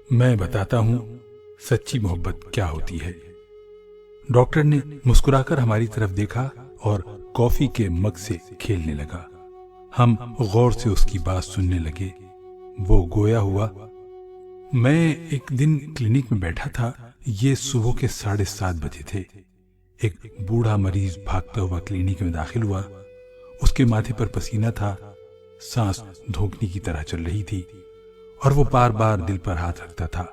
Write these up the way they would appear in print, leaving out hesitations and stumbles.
میں بتاتا ہوں سچی محبت کیا ہوتی ہے۔ ڈاکٹر نے مسکرا کر ہماری طرف دیکھا اور کافی کے مگ سے کھیلنے لگا۔ ہم غور سے اس کی بات سننے لگے۔ وہ گویا ہوا، میں ایک دن کلینک میں بیٹھا تھا۔ یہ صبح کے 7:30 بجے تھے۔ ایک بوڑھا مریض بھاگتا ہوا کلینک میں داخل ہوا۔ اس کے ماتھے پر پسینہ تھا، سانس دھونکنے کی طرح چل رہی تھی اور وہ بار بار دل پر ہاتھ رکھتا تھا۔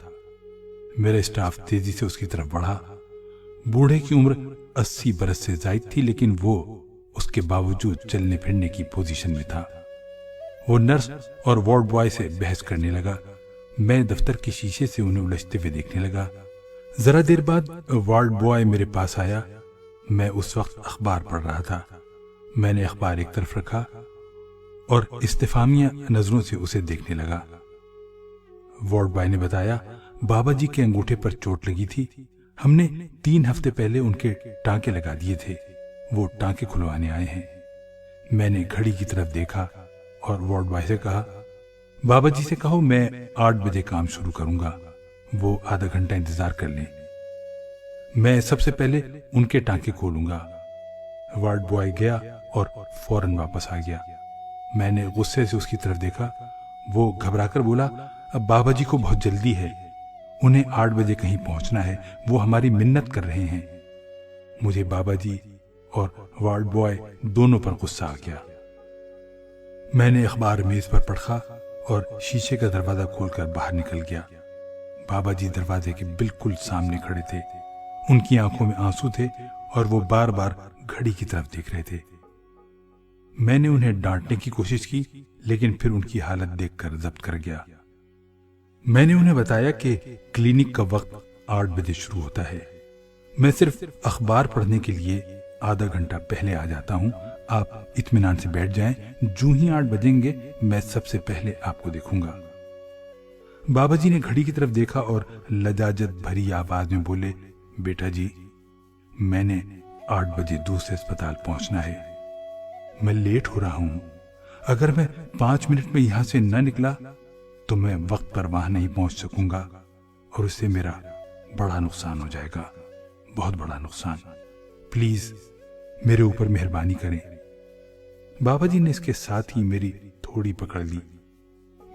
میرا اسٹاف تیزی سے اس کی طرف بڑھا۔ بوڑھے کی عمر 80 برس سے زائد تھی، لیکن وہ اس کے باوجود چلنے پھرنے کی پوزیشن میں تھا۔ وہ نرس اور وارڈ بوائے سے بحث کرنے لگا۔ میں دفتر کے شیشے سے انہیں الجھتے ہوئے دیکھنے لگا۔ ذرا دیر بعد وارڈ بوائے میرے پاس آیا۔ میں اس وقت اخبار پڑھ رہا تھا۔ میں نے اخبار ایک طرف رکھا اور استفہامیہ نظروں سے اسے دیکھنے لگا۔ وارڈ بوائے نے بتایا، بابا جی کے انگوٹھے پر چوٹ لگی تھی۔ ہم نے 3 ہفتے پہلے ان کے ٹانکے لگا دیے تھے۔ وہ ٹانکے کھلوانے آئے ہیں۔ میں نے گھڑی کی طرف دیکھا اور وارڈ بوائے سے کہا، بابا جی سے کہو میں 8 بجے کام شروع کروں گا، وہ آدھا گھنٹہ انتظار کر لیں، میں سب سے پہلے ان کے ٹانکے کھولوں گا۔ وارڈ بوائے گیا اور فوراً واپس آ گیا۔ میں نے غصے سے اس کی طرف دیکھا۔ وہ گھبرا کر بولا، اب بابا جی کو بہت جلدی ہے، انہیں 8 بجے کہیں پہنچنا ہے، وہ ہماری منت کر رہے ہیں۔ مجھے بابا جی اور وارڈ بوائے دونوں پر غصہ آ گیا۔ میں نے اخبار میز پر پڑھا اور شیشے کا دروازہ کھول کر باہر نکل گیا۔ بابا جی دروازے کے بالکل سامنے کھڑے تھے۔ ان کی آنکھوں میں آنسو تھے اور وہ بار بار گھڑی کی طرف دیکھ رہے تھے۔ میں نے انہیں ڈانٹنے کی کوشش کی، لیکن پھر ان کی حالت دیکھ کر ضبط کر گیا۔ میں نے انہیں بتایا کہ کلینک کا وقت 8 بجے شروع ہوتا ہے۔ میں صرف اخبار پڑھنے کے لیے آدھا گھنٹہ پہلے آ جاتا ہوں۔ آپ اطمینان سے بیٹھ جائیں، جو ہی 8 بجیں گے میں سب سے پہلے آپ کو دیکھوں گا۔ بابا جی نے گھڑی کی طرف دیکھا اور لجاجت بھری آواز میں بولے، بیٹا جی، میں نے 8 بجے دوسرے اسپتال پہنچنا ہے، میں لیٹ ہو رہا ہوں۔ اگر میں 5 منٹ میں یہاں سے نہ نکلا تو میں وقت پر وہاں نہیں پہنچ سکوں گا اور اس سے میرا بڑا نقصان ہو جائے گا، بہت بڑا نقصان۔ پلیز میرے اوپر مہربانی کریں۔ بابا جی نے اس کے ساتھ ہی میری تھوڑی پکڑ لی۔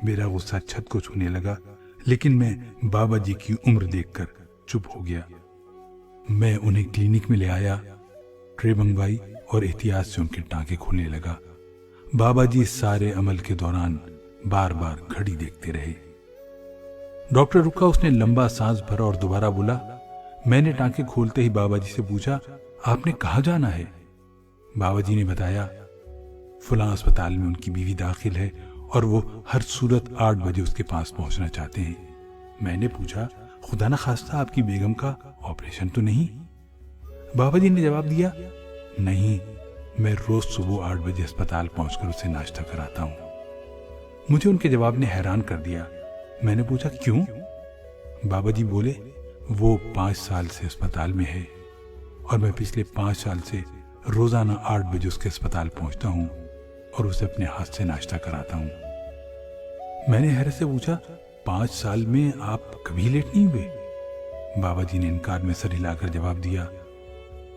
میرا غصہ چھت کو چھونے لگا، لیکن میں بابا جی کی عمر دیکھ کر چپ ہو گیا۔ میں انہیں کلینک میں لے آیا، ٹرے منگوائی اور احتیاط سے ان کے ٹانکے کھولنے لگا۔ بابا جی سارے عمل کے دوران بار بار گھڑی دیکھتے رہے۔ ڈاکٹر رکا، اس نے لمبا سانس بھرا اور دوبارہ بولا۔ میں نے ٹانکے کھولتے ہی بابا جی سے پوچھا، آپ نے کہاں جانا ہے؟ بابا جی نے بتایا، فلاں اسپتال میں ان کی بیوی داخل ہے اور وہ ہر صورت 8 بجے اس کے پاس پہنچنا چاہتے ہیں۔ میں نے پوچھا، خدا نہ خواستہ آپ کی بیگم کا آپریشن تو نہیں؟ بابا جی نے جواب دیا، نہیں، میں روز صبح 8 بجے اسپتال پہنچ کر اسے ناشتہ کراتا ہوں۔ مجھے ان کے جواب نے حیران کر دیا۔ میں نے پوچھا، کیوں؟ بابا جی بولے، وہ 5 سال سے اسپتال میں ہے اور میں پچھلے 5 سال سے روزانہ 8 بجے اس کے اسپتال پہنچتا ہوں اور اسے اپنے ہاتھ سے ناشتہ کراتا ہوں۔ میں نے حیرت سے پوچھا، 5 سال میں آپ کبھی لیٹ نہیں ہوئے؟ بابا جی نے انکار میں سر ہلا کر جواب دیا،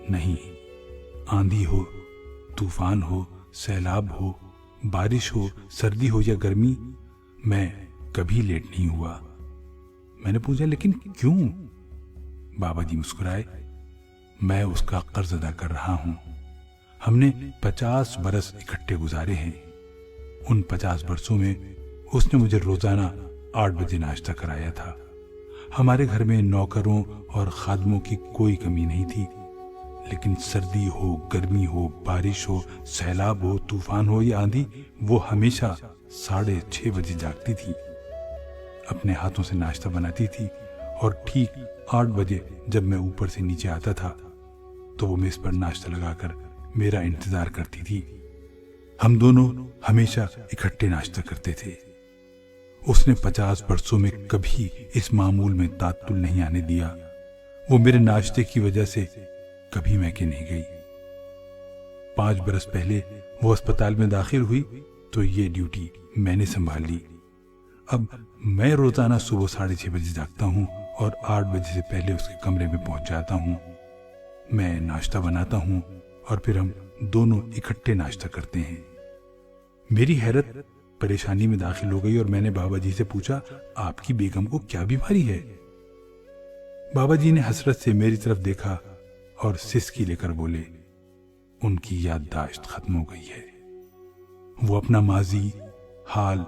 نہیں، آندھی ہو، طوفان ہو، سیلاب ہو، بارش ہو، سردی ہو یا گرمی، میں کبھی لیٹ نہیں ہوا۔ میں نے پوچھا، لیکن کیوں؟ بابا جی مسکرائے، میں اس کا قرض ادا کر رہا ہوں۔ ہم نے 50 برس اکٹھے گزارے ہیں۔ ان 50 برسوں میں اس نے مجھے روزانہ 8 بجے ناشتہ کرایا تھا۔ ہمارے گھر میں نوکروں اور خادموں کی کوئی کمی نہیں تھی، لیکن سردی ہو، گرمی ہو، بارش ہو، سیلاب ہو، طوفان ہو یا آندھی، وہ ہمیشہ 6:30 بجے جاگتی تھی، اپنے ہاتھوں سے ناشتہ بناتی تھی اور ٹھیک 8 بجے جب میں اوپر سے نیچے آتا تھا تو وہ میز پر ناشتہ لگا کر میرا انتظار کرتی تھی۔ ہم دونوں ہمیشہ اکٹھے ناشتہ کرتے تھے۔ اس نے 50 برسوں میں کبھی اس معمول میں تعطل نہیں آنے دیا۔ وہ میرے ناشتے کی وجہ سے کبھی میں کہ نہیں گئی۔ 5 برس پہلے وہ اسپتال میں داخل ہوئی تو یہ ڈیوٹی میں نے سنبھال لی۔ اب میں روزانہ صبح 6:30 بجے جاگتا ہوں اور 8 بجے سے پہلے اس کے کمرے میں پہنچ جاتا ہوں۔ میں ناشتہ بناتا ہوں اور پھر ہم دونوں اکٹھے ناشتہ کرتے ہیں۔ میری حیرت پریشانی میں داخل ہو گئی اور میں نے بابا جی سے پوچھا، آپ کی بیگم کو کیا بیماری ہے؟ بابا جی نے حسرت سے میری طرف دیکھا اور سسکی لے کر بولے، ان کی یادداشت ختم ہو گئی ہے۔ وہ اپنا ماضی، حال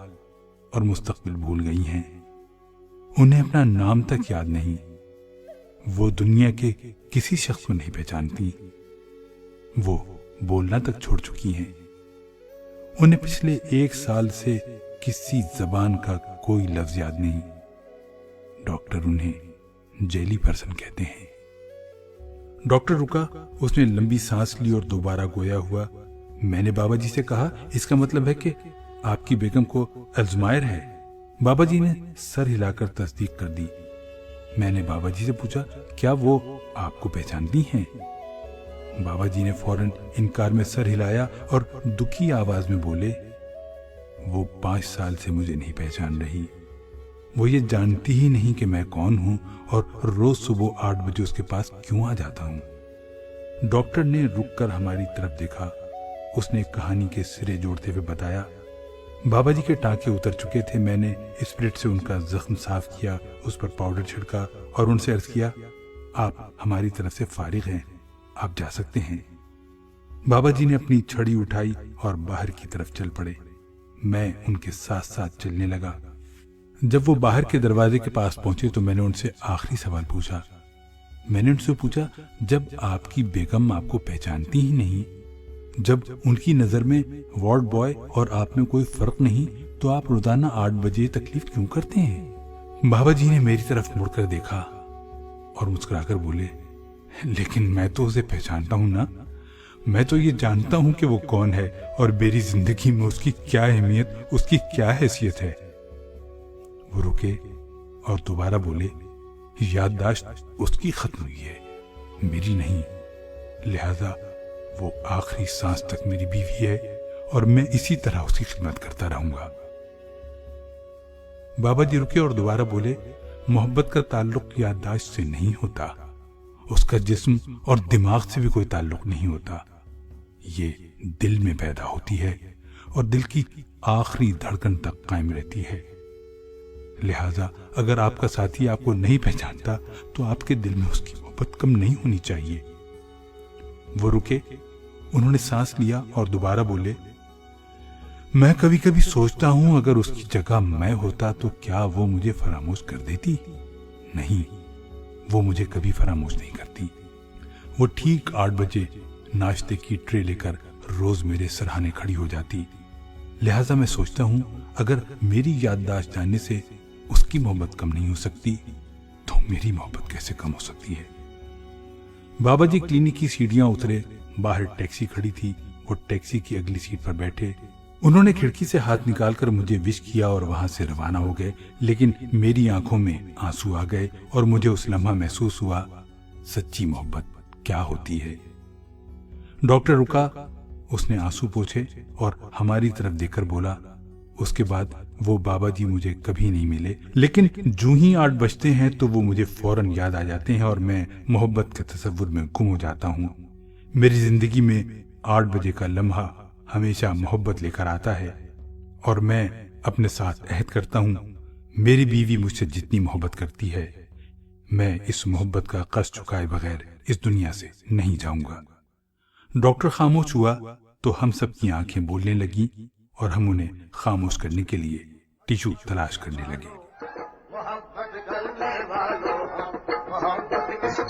اور مستقبل بھول گئی ہیں۔ انہیں اپنا نام تک یاد نہیں۔ وہ دنیا کے کسی شخص کو نہیں پہچانتی۔ وہ بولنا تک چھوڑ چکی ہیں۔ انہیں پچھلے 1 سال سے کسی زبان کا کوئی لفظ یاد نہیں۔ ڈاکٹر انہیں جیلی پرسن کہتے ہیں۔ ڈاکٹر رکا، اس نے لمبی سانس لی اور دوبارہ گویا ہوا۔ میں نے بابا جی سے کہا، اس کا مطلب ہے کہ آپ کی بیگم کو الزائمر ہے؟ بابا جی نے سر ہلا کر تصدیق کر دی۔ میں نے بابا جی سے پوچھا، کیا وہ آپ کو پہچانتی ہیں؟ بابا جی نے فوراً انکار میں سر ہلایا اور دکھی آواز میں بولے، وہ 5 سال سے مجھے نہیں پہچان رہی۔ وہ یہ جانتی ہی نہیں کہ میں کون ہوں اور روز صبح 8 بجے اس کے پاس کیوں آ جاتا ہوں۔ ڈاکٹر نے رک کر ہماری طرف دیکھا۔ اس نے کہانی کے سرے جوڑتے ہوئے بتایا، بابا جی کے ٹانکے اتر چکے تھے۔ میں نے اسپرٹ سے ان کا زخم صاف کیا، اس پر پاؤڈر چھڑکا اور ان سے عرض کیا، آپ ہماری طرف سے فارغ ہیں، آپ جا سکتے ہیں۔ بابا جی نے اپنی چھڑی اٹھائی اور باہر کی طرف چل پڑے۔ میں ان کے ساتھ ساتھ چلنے لگا۔ جب وہ باہر کے دروازے کے پاس پہنچے تو میں نے ان سے آخری سوال پوچھا۔ میں نے ان سے پوچھا، جب آپ کی بیگم آپ کو پہچانتی ہی نہیں، جب ان کی نظر میں وارڈ بوائے اور آپ میں کوئی فرق نہیں، تو آپ روزانہ 8 بجے تکلیف کیوں کرتے ہیں؟ بابا جی نے میری طرف مڑ کر دیکھا اور مسکرا کر بولے، لیکن میں تو اسے پہچانتا ہوں نا، میں تو یہ جانتا ہوں کہ وہ کون ہے اور میری زندگی میں اس کی کیا اہمیت، اس کی کیا حیثیت ہے۔ وہ رکے اور دوبارہ بولے، یادداشت اس کی ختم ہوئی ہے، میری نہیں، لہذا وہ آخری سانس تک میری بیوی ہے اور میں اسی طرح اس کی خدمت کرتا رہوں گا۔ بابا جی رکے اور دوبارہ بولے، محبت کا تعلق یادداشت سے نہیں ہوتا، اس کا جسم اور دماغ سے بھی کوئی تعلق نہیں ہوتا، یہ دل میں پیدا ہوتی ہے اور دل کی آخری دھڑکن تک قائم رہتی ہے۔ لہذا اگر آپ کا ساتھی آپ کو نہیں پہچانتا تو آپ کے دل میں اس کی محبت کم نہیں ہونی چاہیے۔ وہ رکے، انہوں نے سانس لیا اور دوبارہ بولے، میں کبھی کبھی سوچتا ہوں اگر اس کی جگہ میں ہوتا تو کیا وہ مجھے فراموش کر دیتی؟ نہیں، وہ مجھے کبھی فراموش نہیں کرتی۔ وہ ٹھیک 8 بجے ناشتے کی ٹرے لے کر روز میرے سرہانے کھڑی ہو جاتی۔ لہذا میں سوچتا ہوں اگر میری یادداشت جاننے سے اس کی محبت کم نہیں ہو سکتی تو میری محبت کیسے کم ہو سکتی ہے؟ بابا جی کلینک کی سیڑھیاں اترے، باہر ٹیکسی کھڑی تھی، وہ ٹیکسی کی اگلی سیٹ پر بیٹھے۔ انہوں نے کھڑکی سے ہاتھ نکال کر مجھے وش کیا اور وہاں سے روانہ ہو گئے، لیکن میری آنکھوں میں آنسو آ گئے اور مجھے اس لمحہ محسوس ہوا سچی محبت کیا ہوتی ہے۔ ڈاکٹر رکا، اس نے آنسو پوچھے اور ہماری طرف دیکھ کر بولا، اس کے بعد وہ بابا جی مجھے کبھی نہیں ملے، لیکن جو ہی 8 بجتے ہیں تو وہ مجھے فوراً یاد آ جاتے ہیں اور میں محبت کے تصور میں گم ہو جاتا ہوں۔ میری زندگی میں 8 بجے کا لمحہ ہمیشہ محبت لے کر آتا ہے اور میں اپنے ساتھ عہد کرتا ہوں، میری بیوی مجھ سے جتنی محبت کرتی ہے، میں اس محبت کا قرض چکائے بغیر اس دنیا سے نہیں جاؤں گا۔ ڈاکٹر خاموش ہوا تو ہم سب کی آنکھیں بولنے لگیں اور ہم انہیں خاموش کرنے کے لیے ٹیشو تلاش کرنے لگے۔